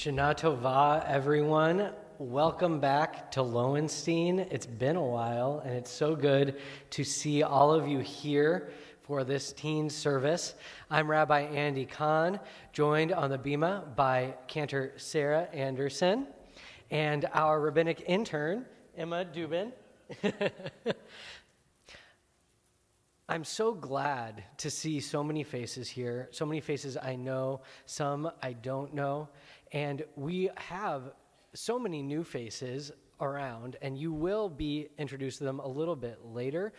Shana Tova, everyone. Welcome back to Lowenstein. It's been a while, and it's so good to see all of you here for this teen service. I'm Rabbi Andy Kahn, joined on the bima by Cantor Sarah Anderson, and our rabbinic intern, Emma Dubin. I'm so glad to see so many faces here, so many faces I know, some I don't know, and we have so many new faces around, and you will be introduced to them a little bit later.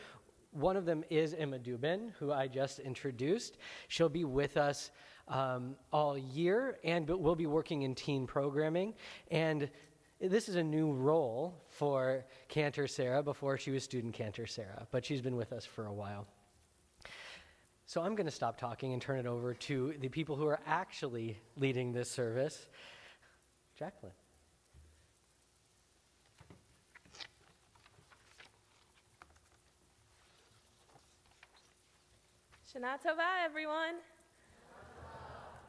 One of them is Emma Dubin, who I just introduced. She'll be with us all year, and we'll be working in teen programming, and this is a new role for Cantor Sarah. Before she was student Cantor Sarah, but she's been with us for a while. So I'm going to stop talking and turn it over to the people who are actually leading this service. Jacqueline. Shana Tova, everyone.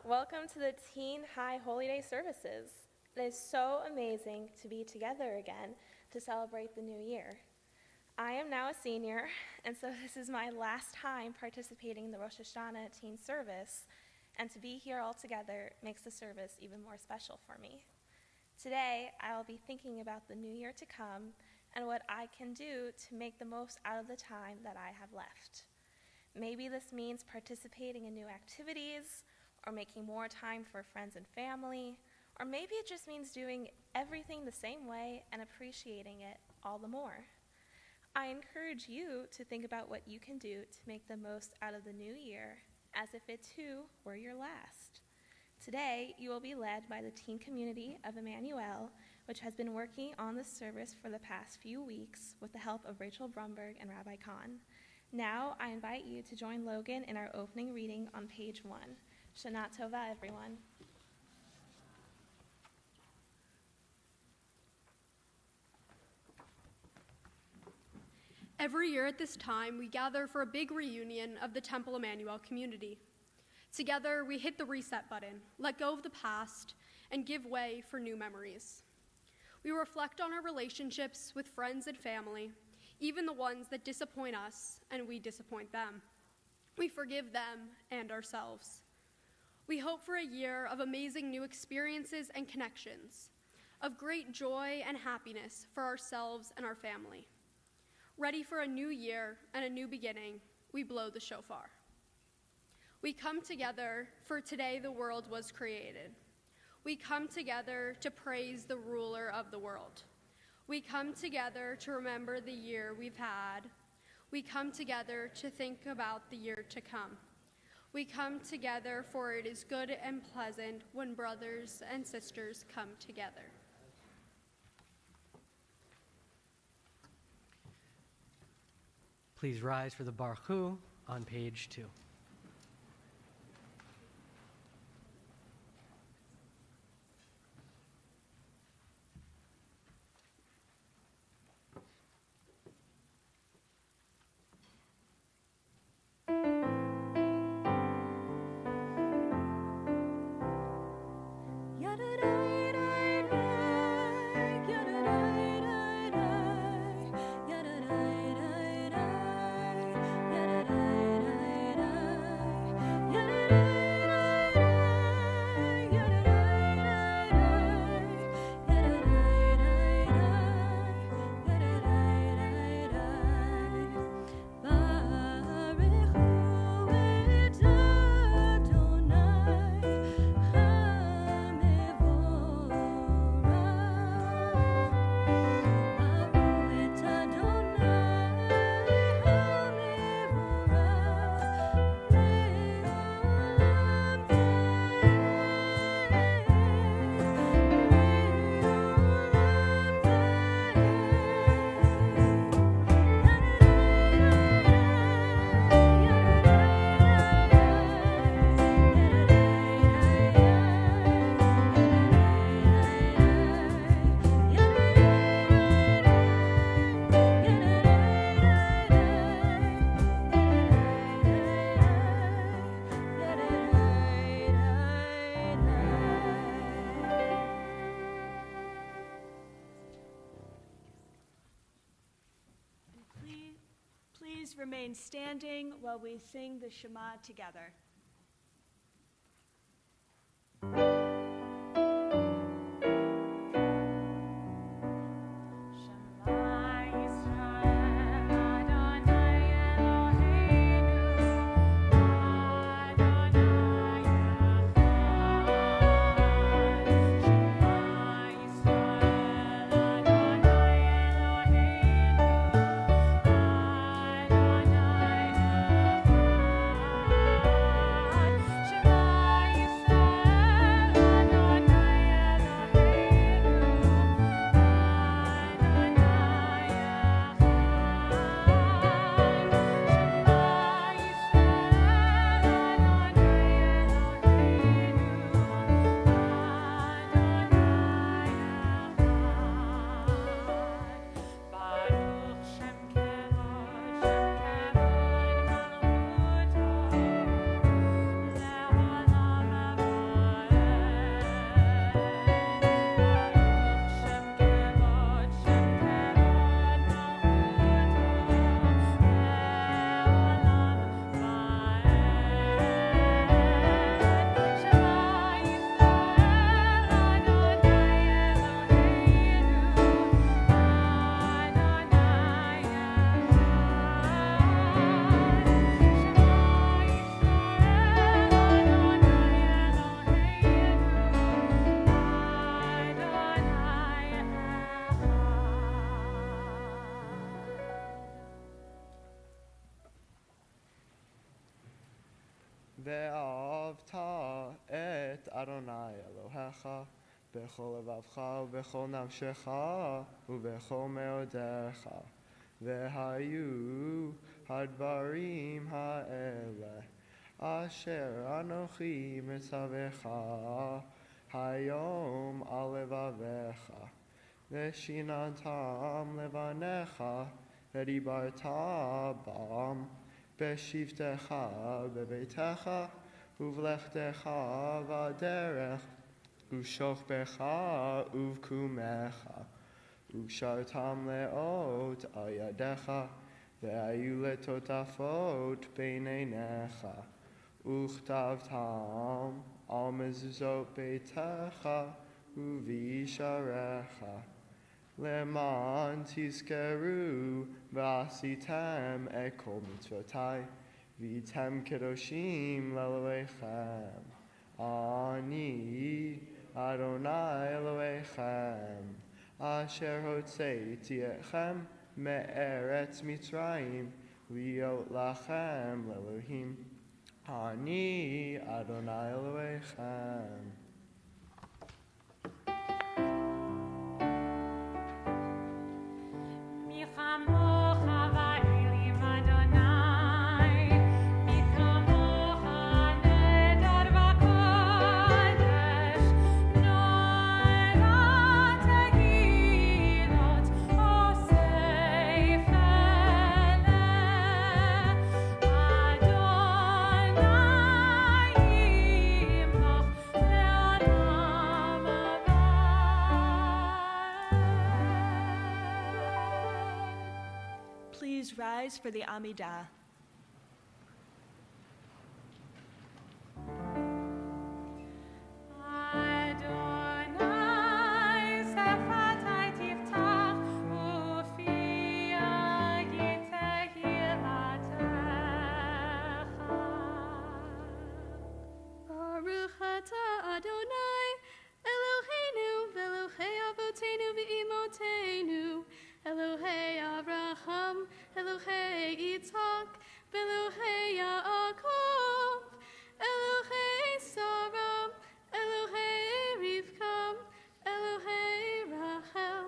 Welcome to the Teen High Holy Day services. It is so amazing to be together again to celebrate the new year. I am now a senior, and so this is my last time participating in the Rosh Hashanah Teen Service, and to be here all together makes the service even more special for me. Today, I will be thinking about the new year to come and what I can do to make the most out of the time that I have left. Maybe this means participating in new activities, or making more time for friends and family, or maybe it just means doing everything the same way and appreciating it all the more. I encourage you to think about what you can do to make the most out of the new year, as if it too were your last. Today, you will be led by the teen community of Emanu-El, which has been working on this service for the past few weeks with the help of Rachel Brumberg and Rabbi Kahn. Now, I invite you to join Logan in our opening reading on page 1. Shana Tova, everyone. Every year at this time, we gather for a big reunion of the Temple Emanu-El community. Together, we hit the reset button, let go of the past, and give way for new memories. We reflect on our relationships with friends and family, even the ones that disappoint us and we disappoint them. We forgive them and ourselves. We hope for a year of amazing new experiences and connections, of great joy and happiness for ourselves and our family. Ready for a new year and a new beginning, we blow the shofar. We come together for today the world was created. We come together to praise the ruler of the world. We come together to remember the year we've had. We come together to think about the year to come. We come together for it is good and pleasant when brothers and sisters come together. Please rise for the Baruch Hu on page 2. please remain standing while we sing the Shema together. ואהבת את אדוני אלוהיך בכל לבבך ובכל נפשך ובכל מאודיך. והיו הדברים האלה אשר אנוכי מצווך היום על לבביך, ושיננתם לבניך ודיברת בם בשבתך בביתך ובלכתך בדרך ושוכבך ובקומך, ושרתם לאות על ידיך, והיו לטוטפות בין עיניך, וכתבתם על מזוזות ביתך ובישעריך, למען תזכרו ועשיתם את כל מצוותי, והייתם קדושים לאלוהיכם. אני אדוני אלוהיכם, אשר הוצאתי אתכם מארץ מצרים, להיות לכם לאלוהים. אני אדוני אלוהיכם. Please rise for the Amidah. Elohei Abraham, Elohei Yitzhak, Elohei Yaakov, Elohei Sarah, Elohei Rivka, Elohei Rachel,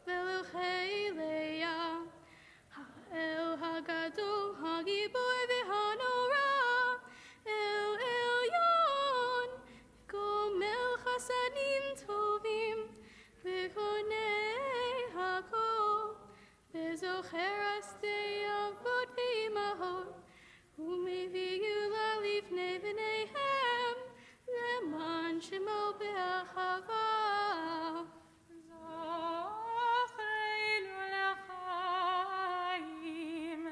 Elohei Leah, Ha'el Hagadol, Hagibor v'Hanora, El Elyon, Gomel Chasadim Tovim, V'Konei Hakol, V'Zocher Astei Avot V'Imahot, U'Mevi'u La'lifnei V'neihem, Leman Shemo Be'achava. Zocheinu l'chaim,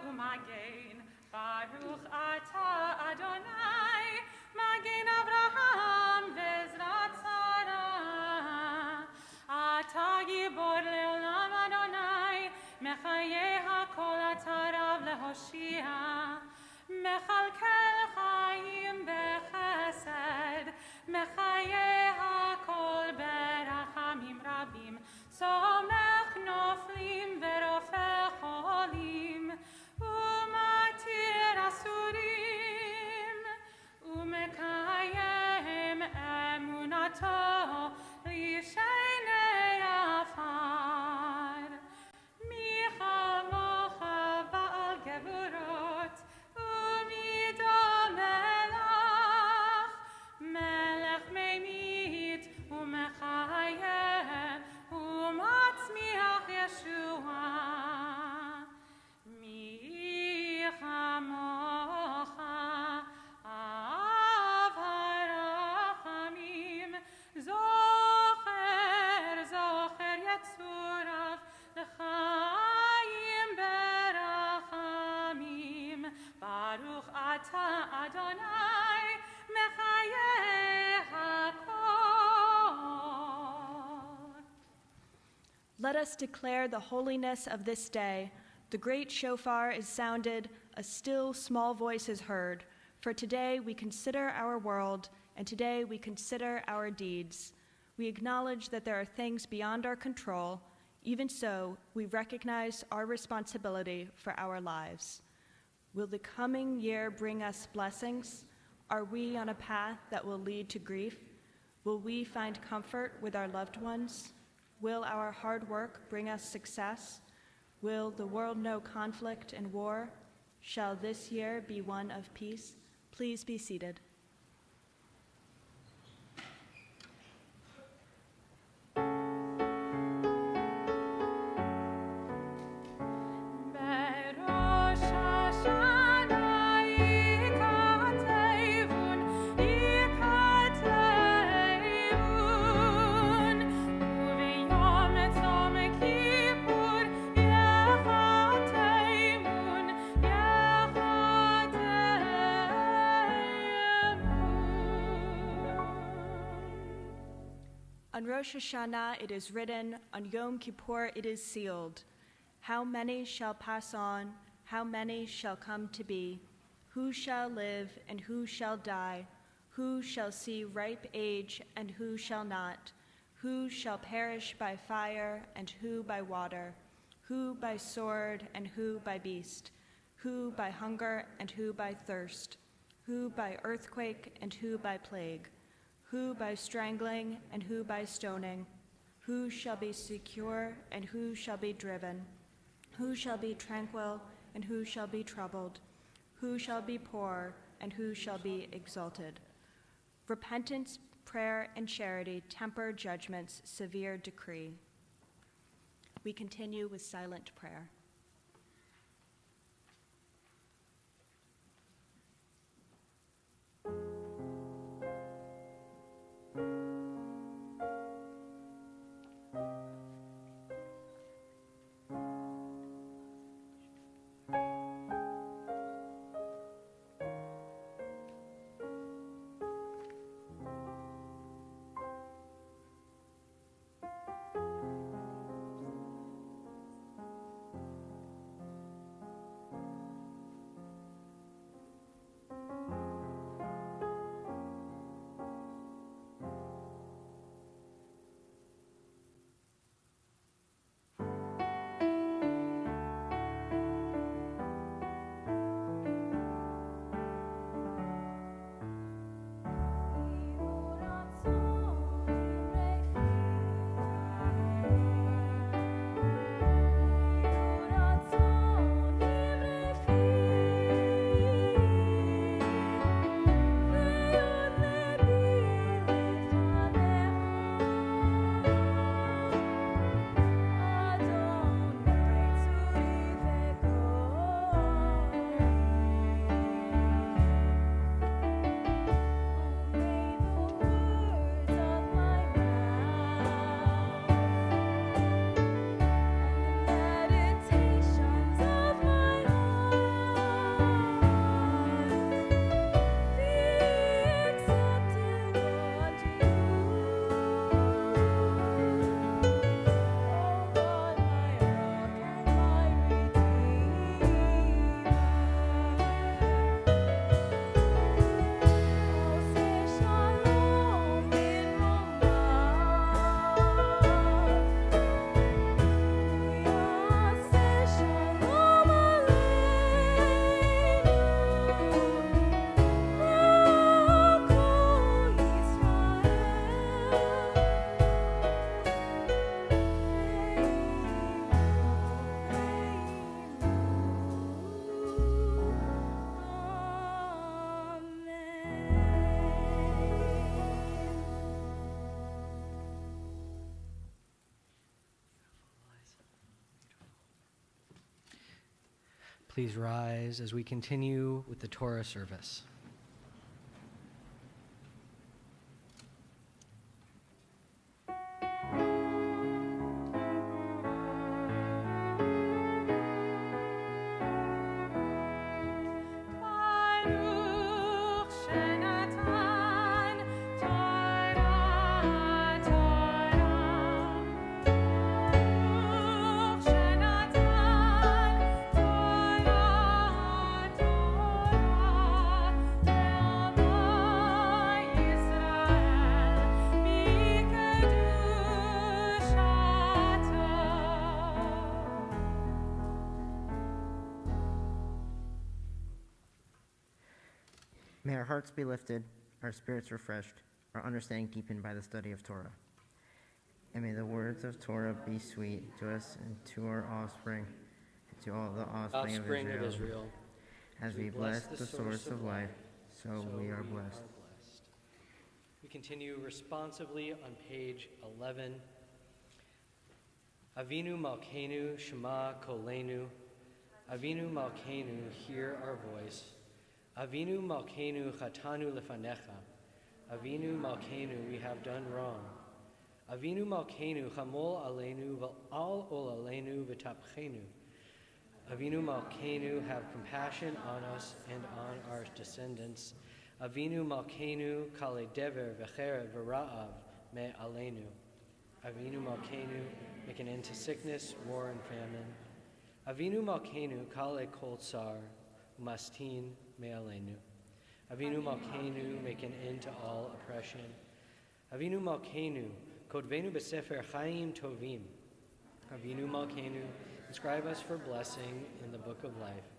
u'magen. Baruch ata Adonai, magen Avraham ve'ezrat Sarah. Ata gibor le'olam Adonai, mechaye hakol ata rav lehoshia. Mechalkel chayim bechesed, mechaye hakol berachamim rabim. Somech noflim verofeh cholim, umatir asurim, umekayem emunato lishenei afar. Michamocha ba'al geburot, umido melach, melech meimit umechayeh, umatzmiach Yeshua. Michamocha av harachamim, zocher, zocher yetzurav, l'chaim berachamim. Baruch ata Adonai, mechayeh hakol. Let us declare the holiness of this day. The great shofar is sounded, a still small voice is heard. For today we consider our world, and today we consider our deeds. We acknowledge that there are things beyond our control. Even so, we recognize our responsibility for our lives. Will the coming year bring us blessings? Are we on a path that will lead to grief? Will we find comfort with our loved ones? Will our hard work bring us success? Will the world know conflict and war? Shall this year be one of peace? Please be seated. Rosh Hashanah ikatevun, uveyom tzom kippur yechatemun, On Rosh Hashanah it is written, on Yom Kippur it is sealed. How many shall pass on? How many shall come to be? Who shall live and who shall die? Who shall see ripe age and who shall not? Who shall perish by fire and who by water? Who by sword and who by beast? Who by hunger and who by thirst? Who by earthquake and who by plague? Who by strangling and who by stoning? Who shall be secure and who shall be driven? Who shall be tranquil and who shall be troubled? Who shall be poor and who shall be exalted? Repentance, prayer, and charity temper judgment's severe decree. We continue with silent prayer. Please rise as we continue with the Torah service. Baruch Shenatan Torah, Torah. Baruch Shenatan Torah, Torah. Ve'amai Yisrael b'kedushato. May our hearts be lifted, our spirits refreshed, our understanding deepened by the study of Torah. And may the words of Torah be sweet to us and to our offspring, and to all the offspring of Israel. As we bless the source of life, so we are blessed. We continue responsively on page 11. Avinu Malkeinu Shema Kolenu. Avinu Malkeinu, hear our voice. Avinu Malkeinu Chatanu Lefanecha. Avinu Malkeinu, we have done wrong. Avinu Malkeinu Chamol Aleinu V'al Ol Aleinu V'tapchenu. Avinu Malkeinu, have compassion on us and on our descendants. Avinu Malkeinu Kale Dever V'cheret V'ra'av Me Aleinu. Avinu Malkeinu, make an end to sickness, war, and famine. Avinu Malkeinu Kale Kol Tsar Umastin Me Aleinu. Avinu Malkeinu, make an end to all oppression. Avinu Malkeinu, Kodvenu B'Sefer Chaim Tovim. Avinu Malkeinu, inscribe us for blessing in the book of life.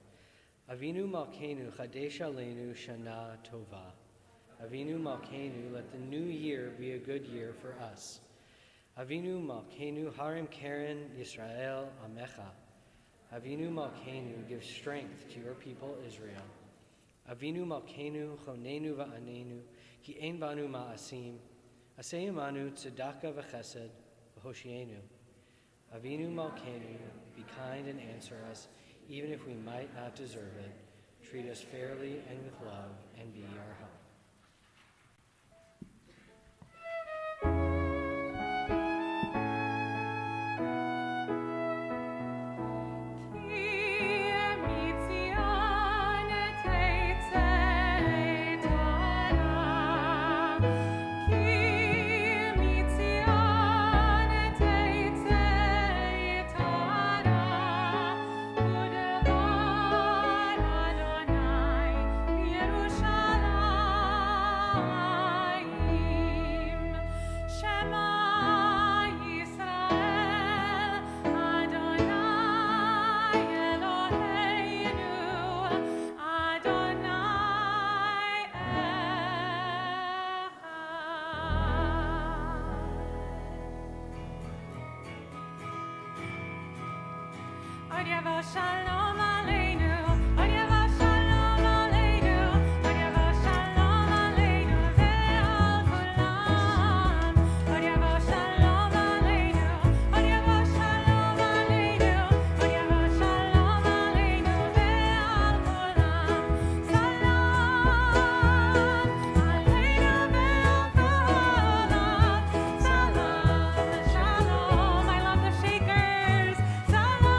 Avinu Malkeinu, Chadesh Aleinu Shana Tova. Avinu Malkeinu, let the new year be a good year for us. Avinu Malkeinu, Harim Karen Yisrael Amecha. Avinu Malkeinu, give strength to your people Israel. Avinu Malkeinu, Chonenu Va'anenu, Ki Ein Banu Ma'asim, Aseh Emanu Tzedakah V'Chesed, V'Hoshienu. Avinu Malkeinu, be kind and answer us, even if we might not deserve it. Treat us fairly and with love, and be our help. Shalom Aleinu, Odyeva Shalom Aleinu, Odyeva Shalom Aleinu, Ve'al Kulam. Odyeva Shalom Aleinu, Odyeva Shalom Aleinu, Odyeva Shalom Aleinu, Ve'al Kulam. Salam Aleinu Ve'al Kulam. Salam, Shalom. I love the shakers. Salam.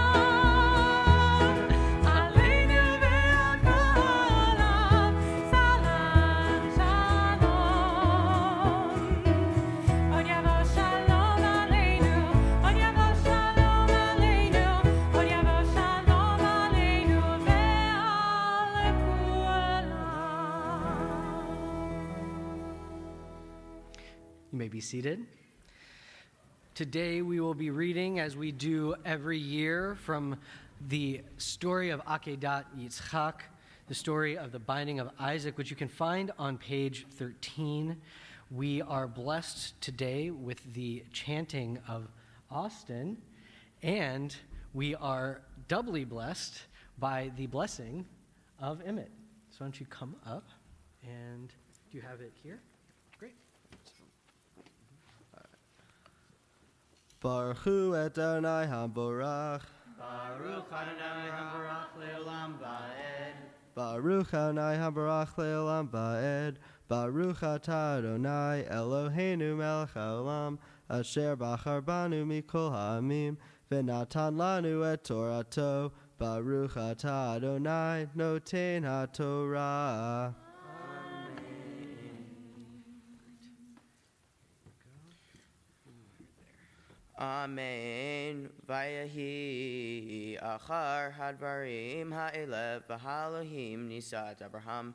You may be seated. Today we will be reading, as we do every year, from the story of Akedat Yitzchak, the story of the binding of Isaac, which you can find on page 13. We are blessed today with the chanting of Austin, and we are doubly blessed by the blessing of Emmett. So why don't you come up, and do you have it here? Great. Baruch Hu Adonai HaBorach. Baruch Adonai habarach le'olam va'ed. Baruch Adonai habarach le'olam va'ed. Baruch atah Adonai Eloheinu melech haolam asher bachar banu mikol ha'amim v'natan lanu et Torato. Baruch atah Adonai noten haTorah. Amen. Vayahi achar hadvarim ha'elev v'halohim nisat Abraham.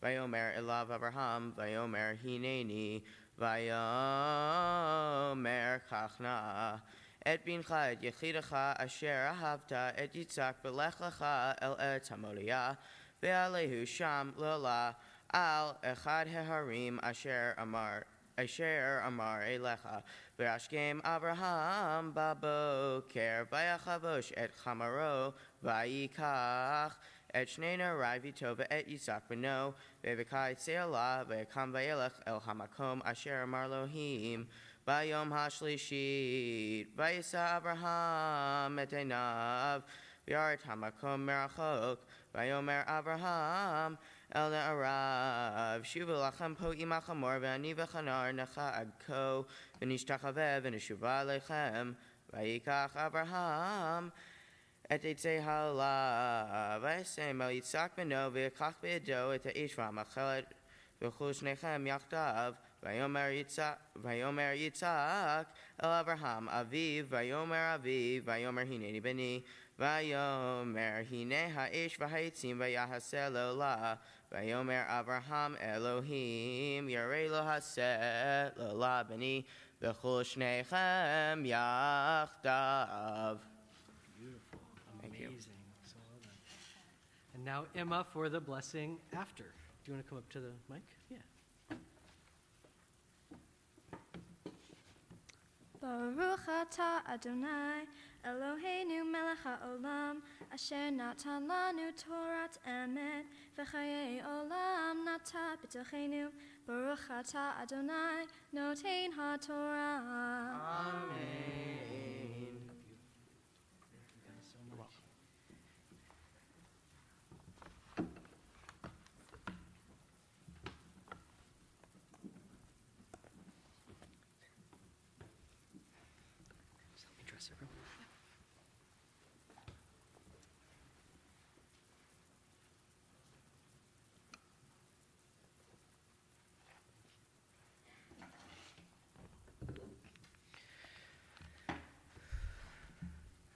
Vayomer elav Abraham. Vayomer hineni. Vayomer chachna. Et bincha et yechidecha asher ahavta et Yitzhak v'lech lecha el et hamoliah. Ve'alehu sham lola al echad heharim asher amar elecha. V'ashkem Abraham baboker v'yachavosh et chamaro v'yikach et shnei narai v'to ve'et Yitzhak b'no ve'v'kai se'ala ve'kam v'yelech el hamakom asher amar Elohim v'yom ha'shlishit v'yisa Abraham et einav v'yaret hamakom merachok v'yomer Abraham El Na'arav, Shuvu lachem po imach amor, ve'ani v'chanar necha agko, v'nishtachaveh v'nishuva lechem, v'yikach Abraham, et eitzei ha'olav, v'yasem el Yitzhak b'no, v'yikach b'yedo, et ha'ish v'hamachelet, v'chul shnechem yachdav, v'yomer Yitzhak, el Abraham, aviv, v'yomer hineni b'ni, v'yomer hine ha'ish v'ha'itzim v'yahaseh lola, v'yomer Abraham Elohim yarei lo haseh lola b'ni, v'chul shnechem yachdav. Beautiful. Amazing. So well done. And now Emma for the blessing after. Do you want to come up to the mic? Yeah. Baruch atah Adonai Eloheinu melech haolam asher natan lanu Torat emet v'chayei olam nata b'tochenu Baruch atah Adonai noten haTorah. Amen. Thank you guys so much. Just let me dress everyone.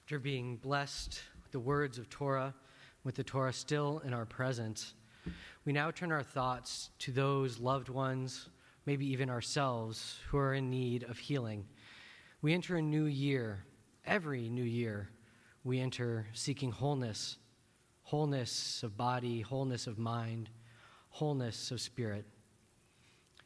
After being blessed with the words of Torah, with the Torah still in our presence, we now turn our thoughts to those loved ones, maybe even ourselves, who are in need of healing. We enter a new year. Every new year, we enter seeking wholeness, wholeness of body, wholeness of mind, wholeness of spirit.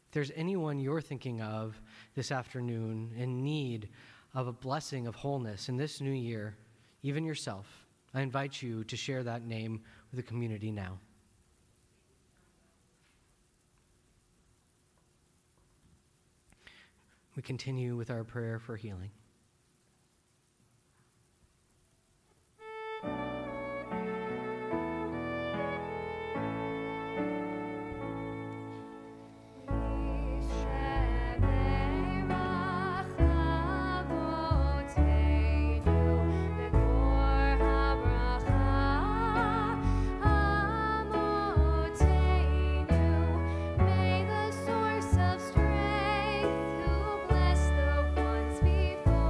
If there's anyone you're thinking of this afternoon in need of a blessing of wholeness in this new year, even yourself, I invite you to share that name with the community now. We continue with our prayer for healing. May the source of strength who bless the ones before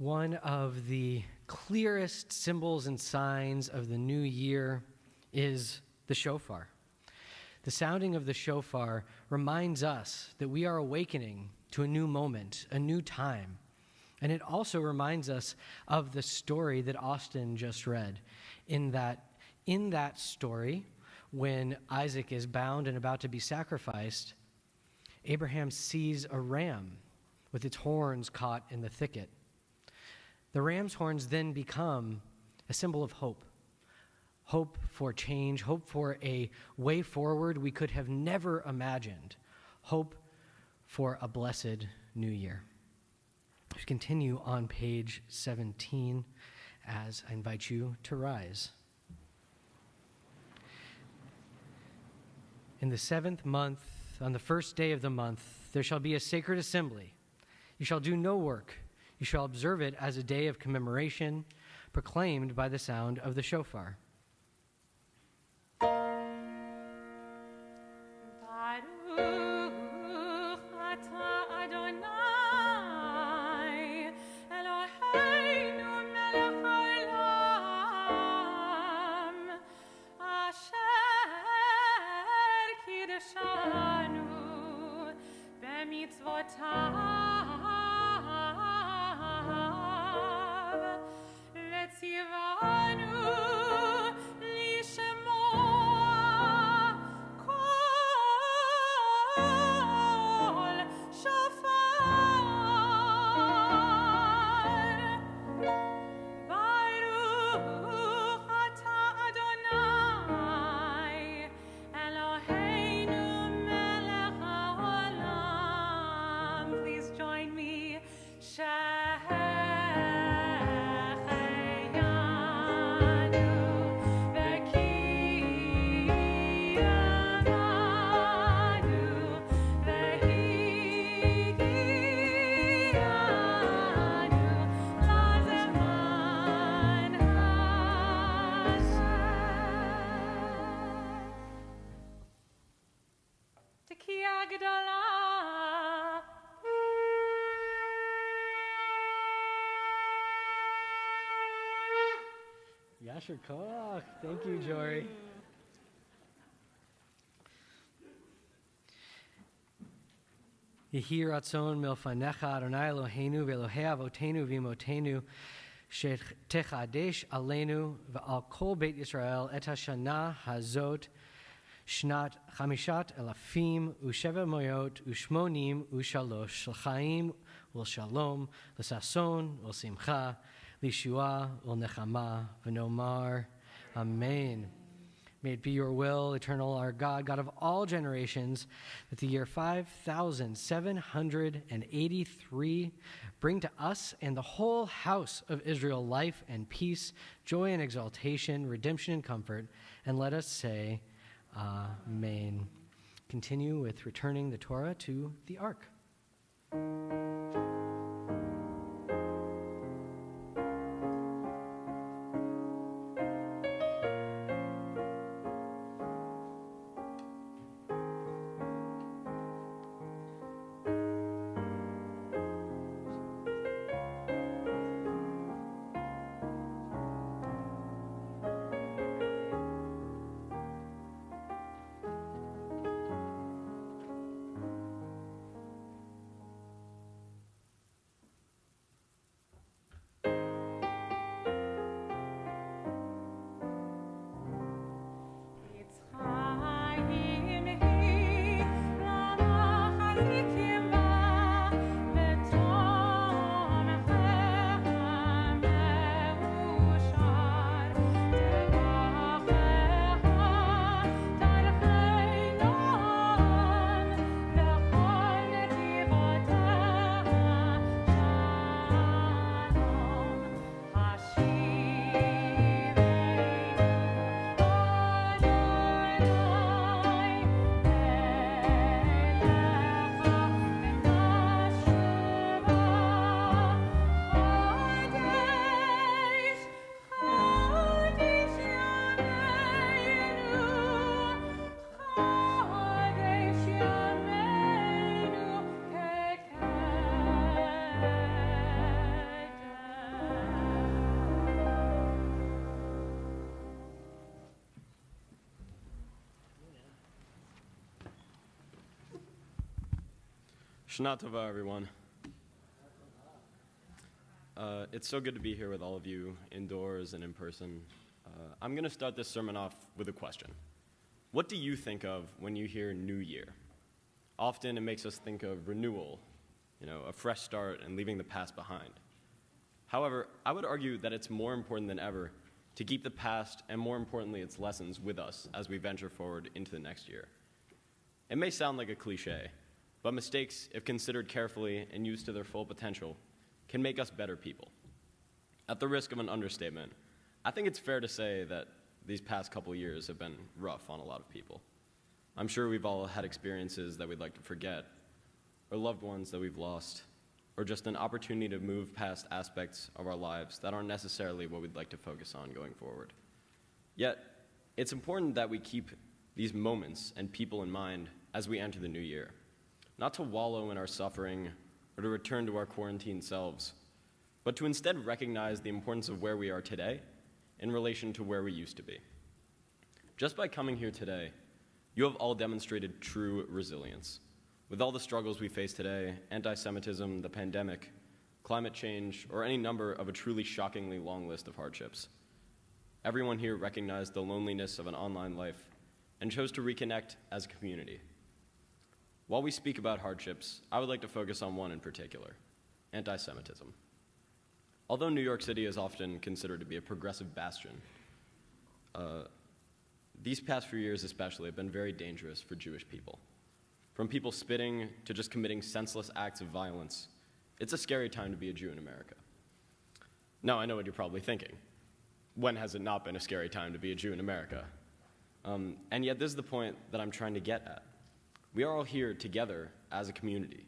One of the clearest symbols and signs of the new year is the shofar. The sounding of the shofar reminds us that we are awakening to a new moment, a new time. And it also reminds us of the story that Austin just read, in that story, when Isaac is bound and about to be sacrificed, Abraham sees a ram with its horns caught in the thicket. The ram's horns then become a symbol of hope. Hope for change, hope for a way forward we could have never imagined. Hope for a blessed new year. Let's continue on page 17 as I invite you to rise. In the 7th month, on the first day of the month, there shall be a sacred assembly. You shall do no work. You shall observe it as a day of commemoration, proclaimed by the sound of the shofar. Baruch atah Adonai, Eloheinu melech haolam, asher kiddushanu b'mitzvotav, v'tzivanu lishmoa kol shofar. Baruch atah Adonai, Eloheinu melech haolam. Please join me. Shehecheyanu v'kiyamanu v'higiyanu lazeman Hashem. Tekiah Gedolah. Yasher Koach. Thank you, Jory. Yehi ratzon milfanecha Adonai Eloheinu ve'Elohei avotenu v'imotenu shetechadesh aleinu ve'al kol Beit Yisrael et hashana hazot shnat chamishat elafim u'sheva moyot u'shmonim u'shalosh l'chaim u'shalom l'sason u'simcha l'shua u'nechama v'nomar. Amen. May it be your will, eternal our God, God of all generations, that the year 5783 bring to us and the whole house of Israel life and peace, joy and exaltation, redemption and comfort. And let us say, Amen. Continue with returning the Torah to the ark. Shana Tova, everyone. It's so good to be here with all of you, indoors and in person. I'm going to start this sermon off with a question. What do you think of when you hear New Year? Often it makes us think of renewal, a fresh start and leaving the past behind. However, I would argue that it's more important than ever to keep the past and, more importantly, its lessons with us as we venture forward into the next year. It may sound like a cliche, but mistakes, if considered carefully and used to their full potential, can make us better people. At the risk of an understatement, I think it's fair to say that these past couple years have been rough on a lot of people. I'm sure we've all had experiences that we'd like to forget, or loved ones that we've lost, or just an opportunity to move past aspects of our lives that aren't necessarily what we'd like to focus on going forward. Yet, it's important that we keep these moments and people in mind as we enter the new year, not to wallow in our suffering or to return to our quarantined selves, but to instead recognize the importance of where we are today in relation to where we used to be. Just by coming here today, you have all demonstrated true resilience. With all the struggles we face today, anti-Semitism, the pandemic, climate change, or any number of a truly shockingly long list of hardships, everyone here recognized the loneliness of an online life and chose to reconnect as a community. While we speak about hardships, I would like to focus on one in particular, anti-Semitism. Although New York City is often considered to be a progressive bastion, these past few years especially have been very dangerous for Jewish people. From people spitting to just committing senseless acts of violence, it's a scary time to be a Jew in America. Now, I know what you're probably thinking. When has it not been a scary time to be a Jew in America? And yet this is the point that I'm trying to get at. We are all here together as a community.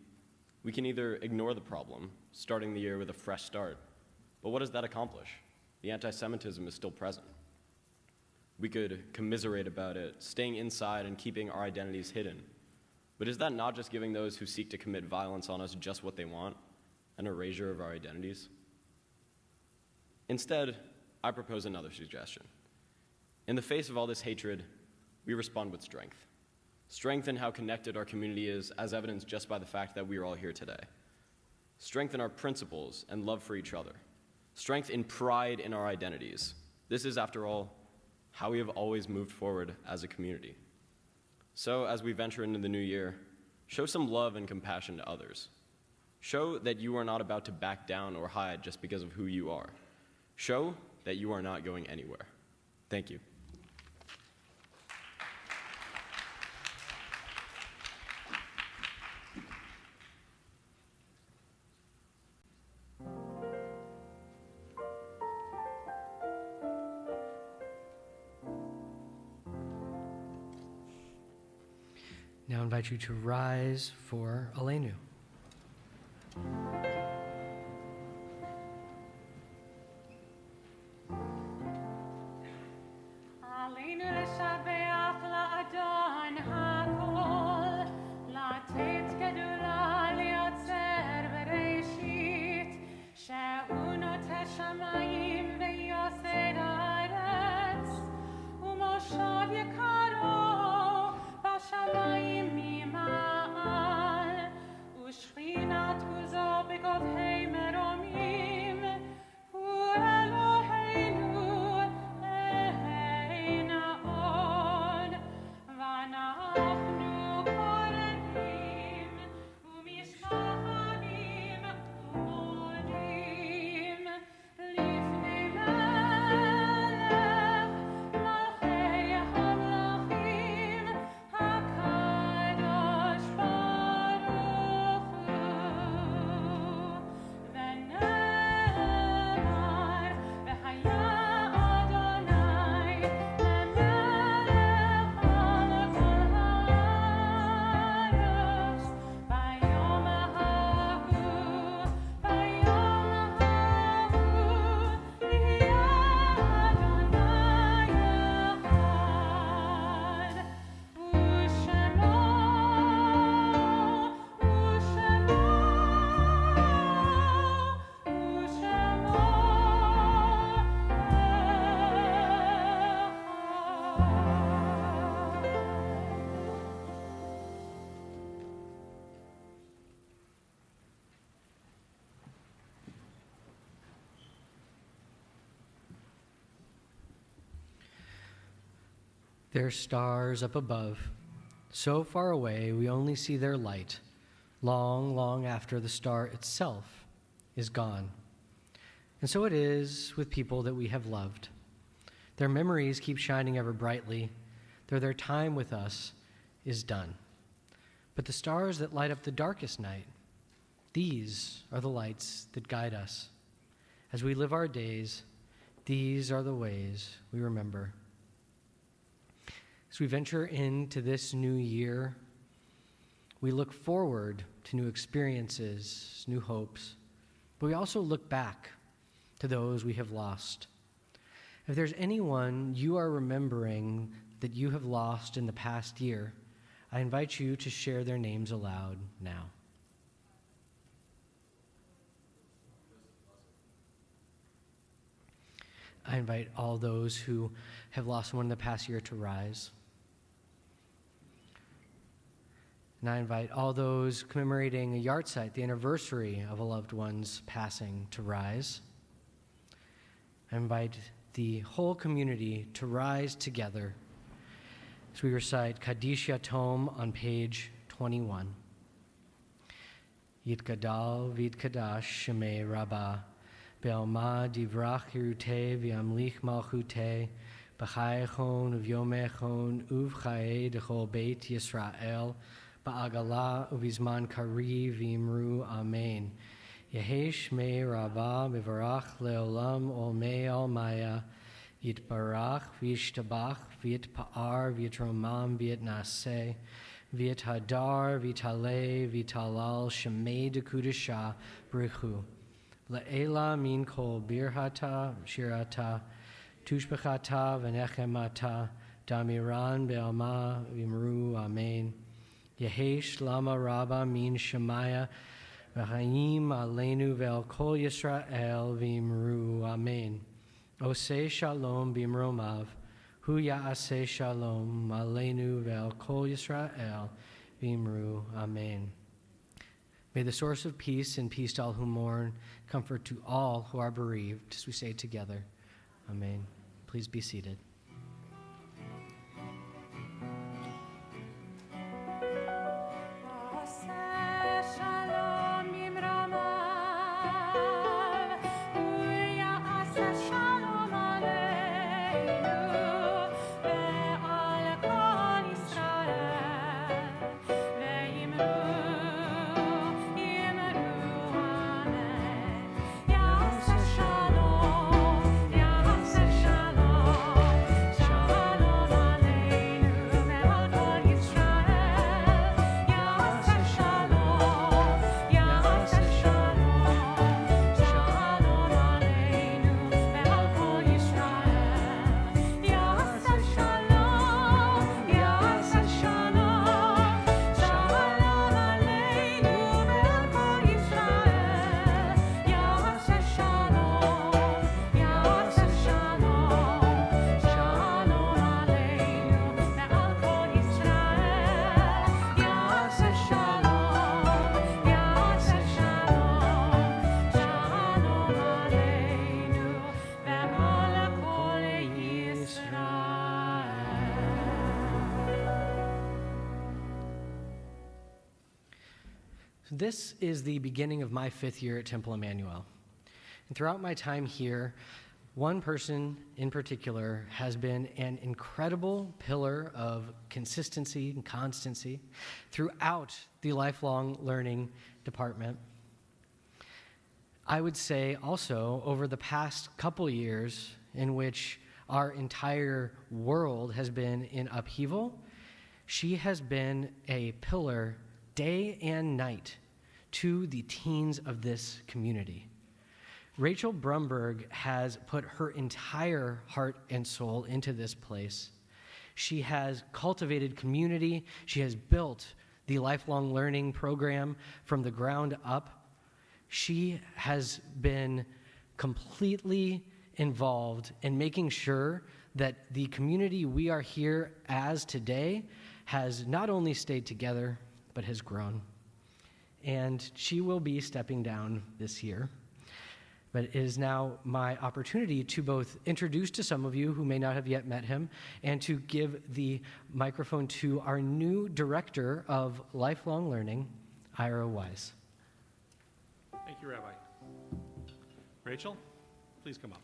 We can either ignore the problem, starting the year with a fresh start, but what does that accomplish? The anti-Semitism is still present. We could commiserate about it, staying inside and keeping our identities hidden. But is that not just giving those who seek to commit violence on us just what they want, an erasure of our identities? Instead, I propose another suggestion. In the face of all this hatred, we respond with strength. Strength in how connected our community is, as evidenced just by the fact that we are all here today. Strength in our principles and love for each other. Strength in pride in our identities. This is, after all, how we have always moved forward as a community. So, as we venture into the new year, show some love and compassion to others. Show that you are not about to back down or hide just because of who you are. Show that you are not going anywhere. Thank you. Now I invite you to rise for Aleinu. עלינו לשבח לאדון הכל, לתת גדולה ליוצר בראשית, שהוא נוטה שמיים ויוסד הארץ, ומושב יקרו בשמיים ממעל, Their stars up above, so far away we only see their light, long, long after the star itself is gone. And so it is with people that we have loved. Their memories keep shining ever brightly, though their time with us is done. But the stars that light up the darkest night, these are the lights that guide us. As we live our days, these are the ways we remember. As we venture into this new year, we look forward to new experiences, new hopes, but we also look back to those we have lost. If there's anyone you are remembering that you have lost in the past year, I invite you to share their names aloud now. I invite all those who have lost someone in the past year to rise. And I invite all those commemorating a yahrzeit, the anniversary of a loved one's passing, to rise. I invite the whole community to rise together as we recite Kaddish Yatom on page 21. Yitgadal v'yitkadash shemei Rabbah, be'alma divrach hiruteh v'yamlich malchuteh, b'chayechon uv'yomechon uv'chaye d'chol beit Yisrael, ba'agala uv'izman kari v'imru amen. Yehesh me Rabbah mivarach leolam olmei almaya, yitbarach v'yishtabach v'yitpa'ar v'yitromam v'yitnaseh, v'yithadar v'yitaleh v'yitalal shemei dekudesha brichu. Le'ela min kol birhata shirata, tushbechata v'nechemata, damiran be'alma v'imru amen. Yehesh lama Rabbah min shemaya, v'chaim aleinu ve'al kol Yisrael v'imru amen. Oseh shalom b'imromav, hu ya'aseh shalom aleinu ve'al kol Yisrael v'imru amen. May the source of peace and peace to all who mourn, comfort to all who are bereaved, as we say together, amen. Please be seated. This is the beginning of my 5th year at Temple Emanu-El. And throughout my time here, one person in particular has been an incredible pillar of consistency and constancy throughout the lifelong learning department. I would say also over the past couple years in which our entire world has been in upheaval, she has been a pillar day and night to the teens of this community. Rachel Brumberg has put her entire heart and soul into this place. She has cultivated community. She has built the lifelong learning program from the ground up. She has been completely involved in making sure that the community we are here as today has not only stayed together, but has grown. And she will be stepping down this year. But it is now my opportunity to both introduce to some of you who may not have yet met him and to give the microphone to our new director of lifelong learning, Ira Wise. Thank you, Rabbi. Rachel, please come up.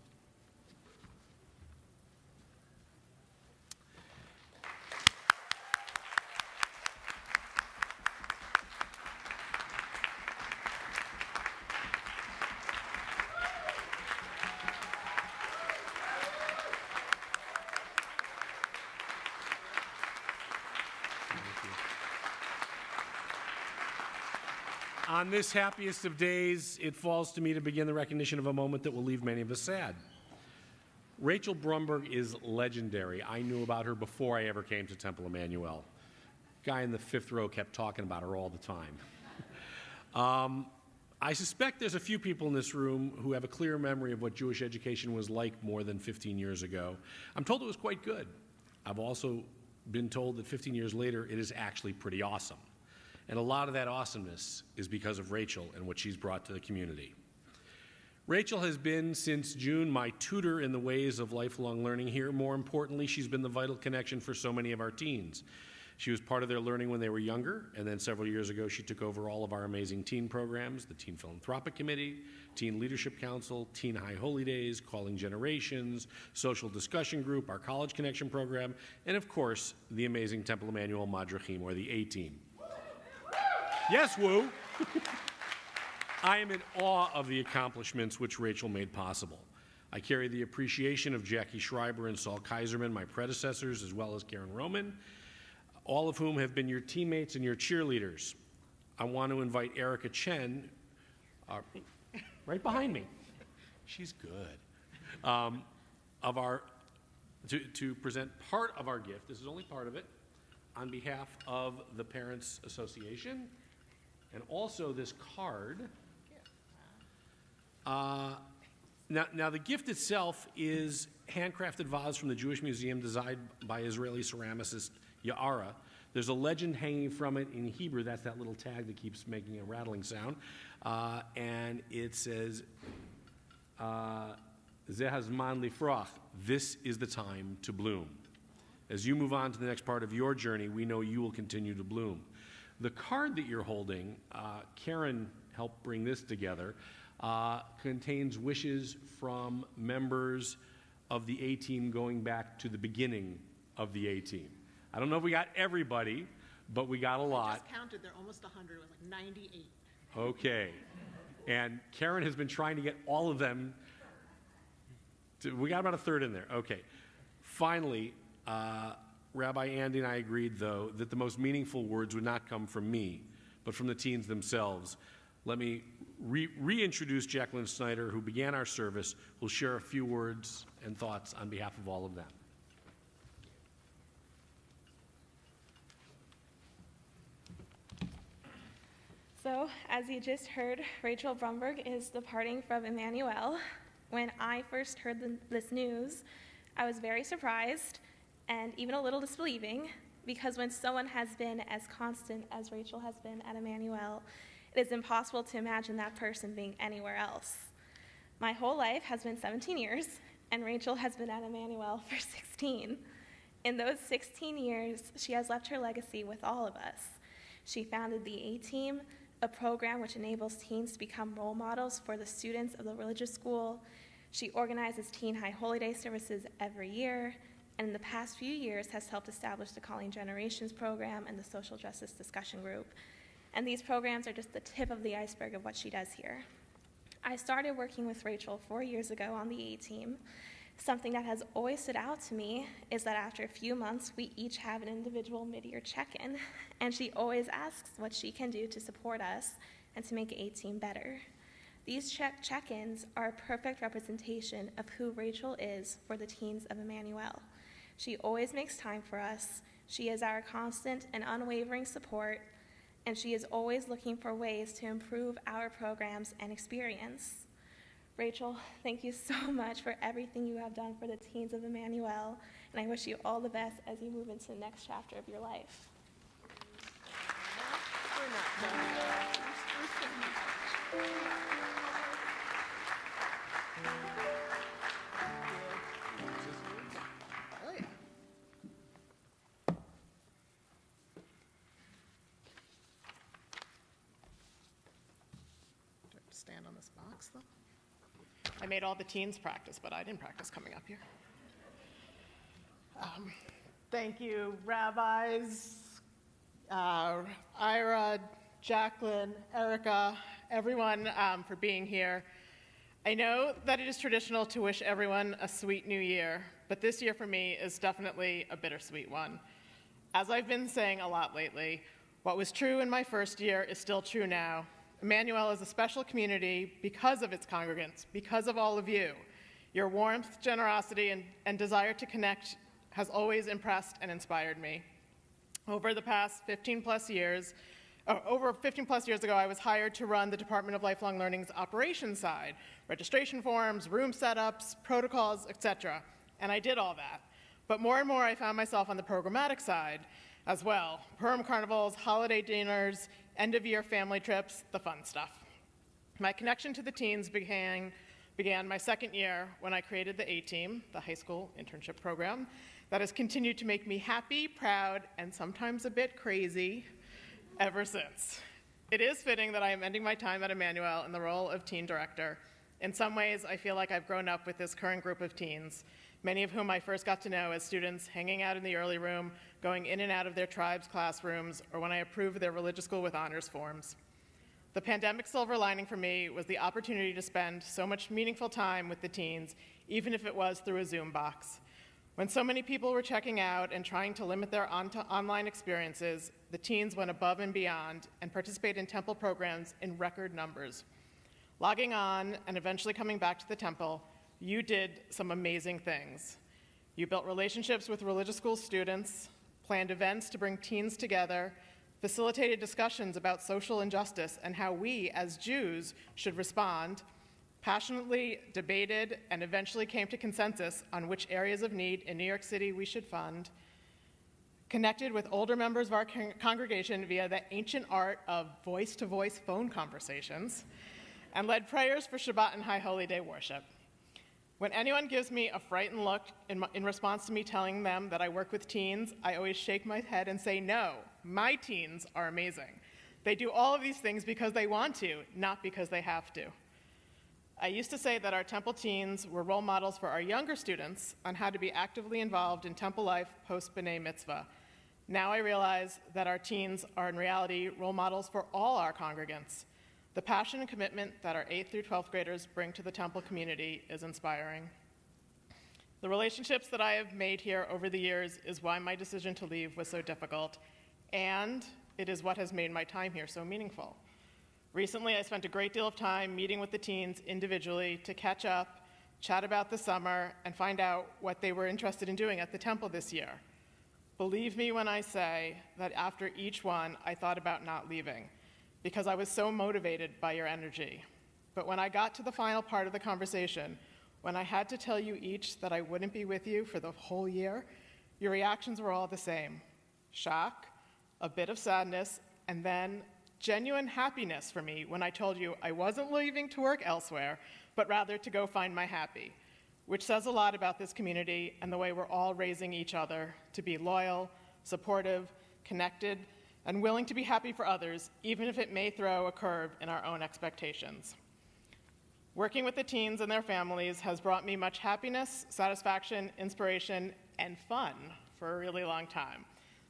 On this happiest of days, it falls to me to begin the recognition of a moment that will leave many of us sad. Rachel Brumberg is legendary. I knew about her before I ever came to Temple Emanu-El. Guy in the fifth row kept talking about her all the time. I suspect there's a few people in this room who have a clear memory of what Jewish education was like more than 15 years ago. I'm told it was quite good. I've also been told that 15 years later, it is actually pretty awesome. And a lot of that awesomeness is because of Rachel and what she's brought to the community. Rachel has been, since June, my tutor in the ways of lifelong learning here. More importantly, she's been the vital connection for so many of our teens. She was part of their learning when they were younger, and then several years ago, she took over all of our amazing teen programs, the Teen Philanthropic Committee, Teen Leadership Council, Teen High Holy Days, Calling Generations, Social Discussion Group, our College Connection program, and of course, the amazing Temple Emanu-El Madrachim, or the A-Team. Yes, woo! I am in awe of the accomplishments which Rachel made possible. I carry the appreciation of Jackie Schreiber and Saul Kaiserman, my predecessors, as well as Karen Roman, all of whom have been your teammates and your cheerleaders. I want to invite Erica Chen, right behind me. She's good. To present part of our gift. This is only part of it, on behalf of the Parents Association, and also this card. Now the gift itself is handcrafted vase from the Jewish Museum designed by Israeli ceramicist Ya'ara. There's a legend hanging from it in Hebrew. That's that little tag that keeps making a rattling sound. And it says, Zeh hazman lifrach, this is the time to bloom. As you move on to the next part of your journey, we know you will continue to bloom. The card that you're holding, Karen helped bring this together, contains wishes from members of the A-Team going back to the beginning of the A-Team. I don't know if we got everybody, but we got a lot. I just counted, they're almost 100, it was like 98. Okay. And Karen has been trying to get all of them. We got about a third in there. Okay. Finally, Rabbi Andy and I agreed, though, that the most meaningful words would not come from me, but from the teens themselves. Let me reintroduce Jacqueline Snyder, who began our service, who'll share a few words and thoughts on behalf of all of them. So, as you just heard, Rachel Brumberg is departing from Emanu-El. When I first heard this news, I was very surprised and even a little disbelieving, because when someone has been as constant as Rachel has been at Emanu-El, it is impossible to imagine that person being anywhere else. My whole life has been 17 years, and Rachel has been at Emanu-El for 16. In those 16 years, she has left her legacy with all of us. She founded the A-Team, a program which enables teens to become role models for the students of the religious school. She organizes Teen High Holy Day services every year, and in the past few years has helped establish the Calling Generations program and the Social Justice Discussion Group. And these programs are just the tip of the iceberg of what she does here. I started working with Rachel 4 years ago on the A-Team. Something that has always stood out to me is that after a few months, we each have an individual mid-year check-in, and she always asks what she can do to support us and to make A-Team better. These check-ins are a perfect representation of who Rachel is for the teens of Emanu-El. She always makes time for us. She is our constant and unwavering support, and she is always looking for ways to improve our programs and experience. Rachel, thank you so much for everything you have done for the teens of Emanu-El, and I wish you all the best as you move into the next chapter of your life. We're not done. this box, though. I made all the teens practice, but I didn't practice coming up here. Thank you, rabbis, Ira, Jacqueline, Erica, everyone for being here. I know that it is traditional to wish everyone a sweet new year, but this year for me is definitely a bittersweet one. As I've been saying a lot lately, what was true in my first year is still true now. Emanu-El is a special community because of its congregants, because of all of you. Your warmth, generosity, and desire to connect has always impressed and inspired me. Over 15 plus years ago, I was hired to run the Department of Lifelong Learning's operations side, registration forms, room setups, protocols, etc. And I did all that. But more and more, I found myself on the programmatic side as well. Purim carnivals, holiday dinners, end-of-year family trips, the fun stuff. My connection to the teens began my second year when I created the A-Team, the high school internship program, that has continued to make me happy, proud, and sometimes a bit crazy ever since. It is fitting that I am ending my time at Emanu-El in the role of teen director. In some ways, I feel like I've grown up with this current group of teens, many of whom I first got to know as students hanging out in the early room, going in and out of their tribe's classrooms, or when I approved their religious school with honors forms. The pandemic silver lining for me was the opportunity to spend so much meaningful time with the teens, even if it was through a Zoom box. When so many people were checking out and trying to limit their online experiences, the teens went above and beyond and participated in temple programs in record numbers. Logging on and eventually coming back to the temple, you did some amazing things. You built relationships with religious school students, planned events to bring teens together, facilitated discussions about social injustice and how we, as Jews, should respond, passionately debated, and eventually came to consensus on which areas of need in New York City we should fund, connected with older members of our congregation via the ancient art of voice-to-voice phone conversations, and led prayers for Shabbat and High Holy Day worship. When anyone gives me a frightened look in response to me telling them that I work with teens, I always shake my head and say, no, my teens are amazing. They do all of these things because they want to, not because they have to. I used to say that our temple teens were role models for our younger students on how to be actively involved in temple life post-B'nai Mitzvah. Now I realize that our teens are in reality role models for all our congregants. The passion and commitment that our 8th through 12th graders bring to the temple community is inspiring. The relationships that I have made here over the years is why my decision to leave was so difficult, and it is what has made my time here so meaningful. Recently, I spent a great deal of time meeting with the teens individually to catch up, chat about the summer, and find out what they were interested in doing at the temple this year. Believe me when I say that after each one, I thought about not leaving, because I was so motivated by your energy. But when I got to the final part of the conversation, when I had to tell you each that I wouldn't be with you for the whole year, your reactions were all the same. Shock, a bit of sadness, and then genuine happiness for me when I told you I wasn't leaving to work elsewhere, but rather to go find my happy, which says a lot about this community and the way we're all raising each other to be loyal, supportive, connected, and willing to be happy for others, even if it may throw a curve in our own expectations. Working with the teens and their families has brought me much happiness, satisfaction, inspiration, and fun for a really long time.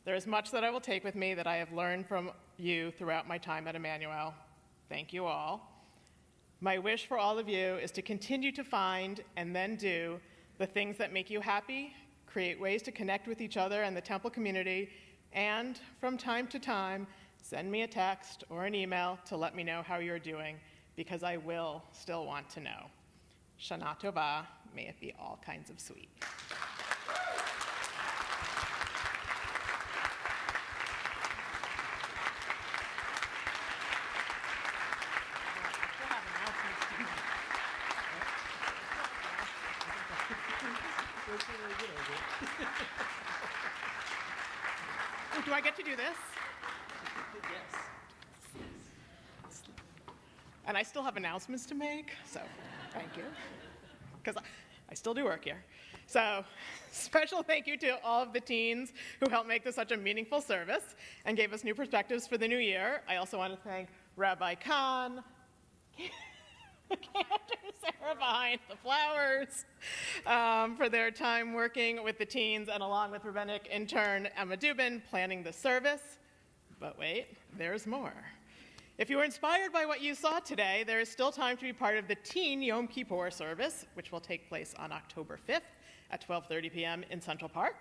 There is much that I will take with me that I have learned from you throughout my time at Emanu-El. Thank you all. My wish for all of you is to continue to find and then do the things that make you happy, create ways to connect with each other and the temple community, and from time to time, send me a text or an email to let me know how you're doing, because I will still want to know. Shana Tova, may it be all kinds of sweet. Do I get to do this? Yes. And I still have announcements to make, so thank you. Because I still do work here. So special thank you to all of the teens who helped make this such a meaningful service and gave us new perspectives for the new year. I also want to thank Rabbi Khan, Sarah behind the flowers, for their time working with the teens, and along with rabbinic intern Emma Dubin planning the service. But wait, there's more. If you were inspired by what you saw today, there is still time to be part of the Teen Yom Kippur service, which will take place on October 5th at 12:30 p.m. in Central Park.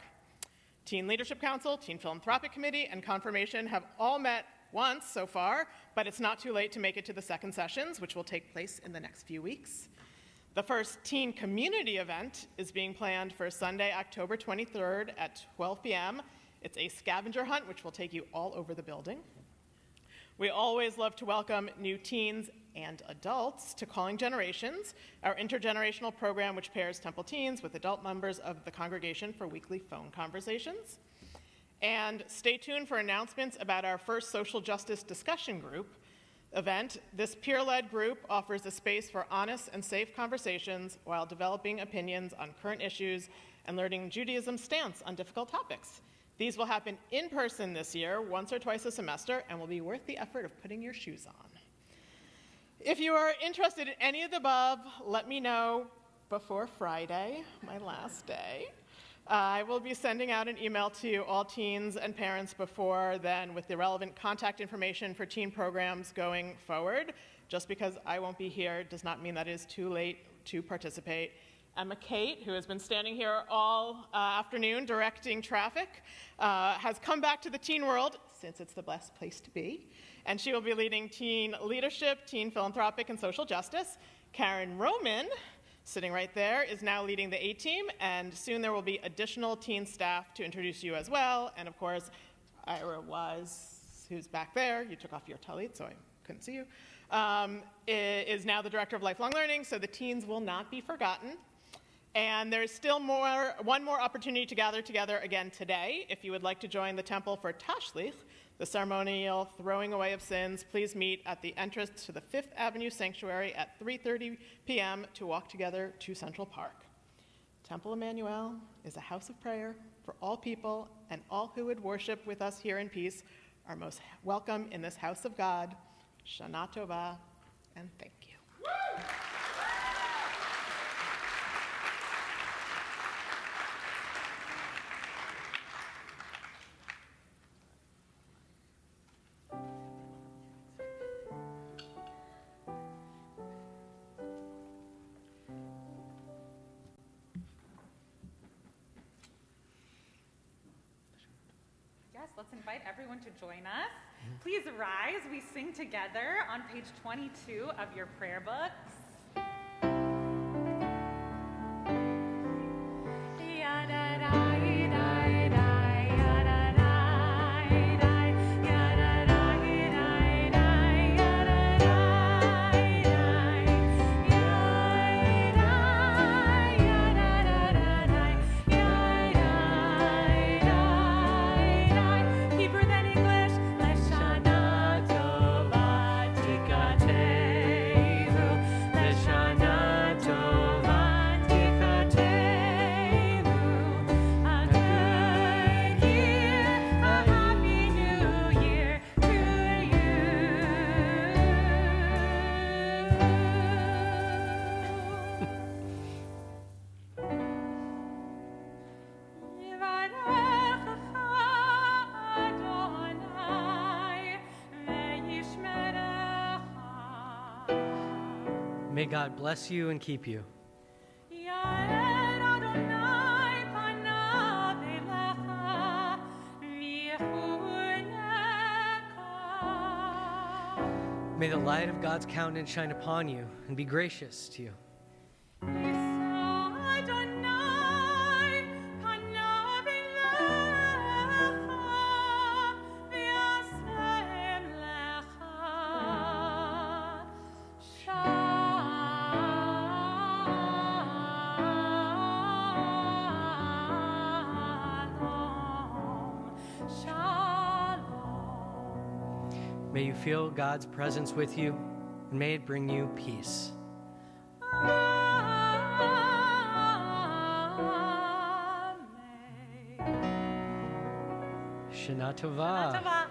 Teen Leadership Council, Teen Philanthropic Committee, and Confirmation have all met once so far, but it's not too late to make it to the second sessions, which will take place in the next few weeks. The first teen community event is being planned for Sunday, October 23rd at 12 p.m. It's a scavenger hunt, which will take you all over the building. We always love to welcome new teens and adults to Calling Generations, our intergenerational program which pairs Temple teens with adult members of the congregation for weekly phone conversations. And stay tuned for announcements about our first social justice discussion group event. This peer-led group offers a space for honest and safe conversations while developing opinions on current issues and learning Judaism's stance on difficult topics. These will happen in person this year, once or twice a semester, and will be worth the effort of putting your shoes on. If you are interested in any of the above, let me know before Friday, my last day. I will be sending out an email to all teens and parents before then with the relevant contact information for teen programs going forward. Just because I won't be here does not mean that it is too late to participate. Emma Kate, who has been standing here all afternoon directing traffic, has come back to the teen world, since it's the best place to be, and she will be leading teen leadership, teen philanthropic, and social justice. Karen Roman, sitting right there, is now leading the A-team, and soon there will be additional teen staff to introduce you as well. And of course, Ira was, who's back there, you took off your talit, so I couldn't see you, is now the director of lifelong learning, so the teens will not be forgotten. And there's still one more opportunity to gather together again today. If you would like to join the temple for Tashlich, the ceremonial throwing away of sins, please meet at the entrance to the 5th Avenue Sanctuary at 3:30 p.m. to walk together to Central Park. Temple Emanu-El is a house of prayer for all people, and all who would worship with us here in peace are most welcome in this house of God. Shana Tova, and thank you. Let's invite everyone to join us. Please rise. We sing together on page 22 of your prayer books. May God bless you and keep you. May the light of God's countenance shine upon you and be gracious to you. May you feel God's presence with you, and may it bring you peace. Shana Tova.